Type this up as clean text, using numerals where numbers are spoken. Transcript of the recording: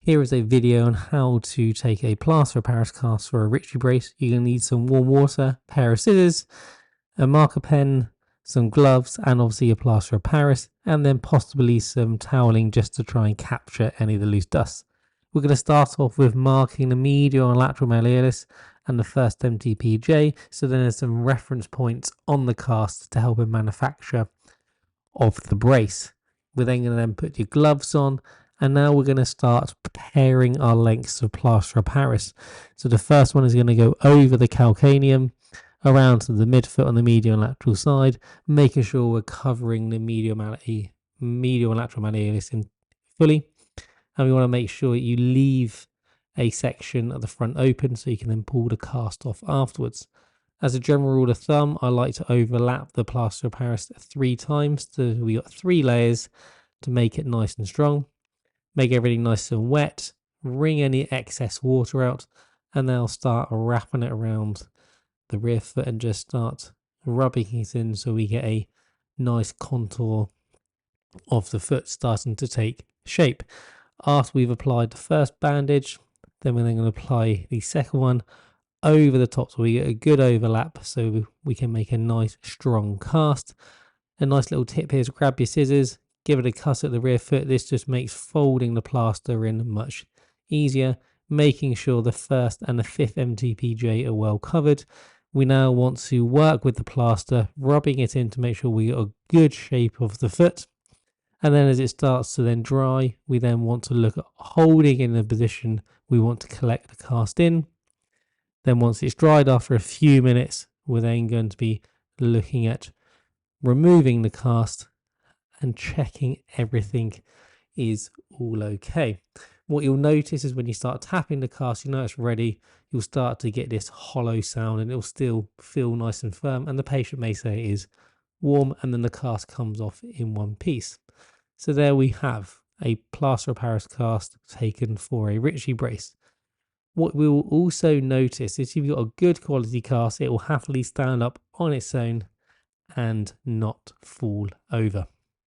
Here is a video on how to take a plaster of Paris cast for a Richie brace. You're going to need some warm water, a pair of scissors, a marker pen, some gloves, and obviously a plaster of Paris, and then possibly some toweling just to try and capture any of the loose dust. We're going to start off with marking the medial and lateral malleolus and the first MTPJ, so then there's some reference points on the cast to help in manufacture of the brace. We're then going to put your gloves on, and now we're going to start preparing our lengths of plaster of Paris. So the first one is going to go over the calcaneum, around to the midfoot on the medial and lateral side, making sure we're covering the medial and lateral malleolus in fully. And we want to make sure you leave a section at the front open so you can then pull the cast off afterwards. As a general rule of thumb, I like to overlap the plaster of Paris 3 times. So we got 3 layers to make it nice and strong. Make everything nice and wet. Wring any excess water out, and then I'll start wrapping it around the rear foot and just start rubbing it in so we get a nice contour of the foot starting to take shape. After we've applied the first bandage, then we're then going to apply the second one over the top so we get a good overlap so we can make a nice strong cast. A nice little tip here is grab your scissors, give it a cut at the rear foot. This just makes folding the plaster in much easier, making sure the first and the 5th MTPJ are well covered. We now want to work with the plaster, rubbing it in to make sure we get a good shape of the foot. And then as it starts to then dry, we then want to look at holding in the position we want to collect the cast in. Then once it's dried after a few minutes, we're then going to be looking at removing the cast and checking everything is all okay. What you'll notice is when you start tapping the cast, you know it's ready, you'll start to get this hollow sound and it'll still feel nice and firm, and the patient may say it is warm, and then the cast comes off in one piece. So there we have a plaster of Paris cast taken for a Richie brace. What we will also notice is if you've got a good quality cast, it will happily stand up on its own and not fall over.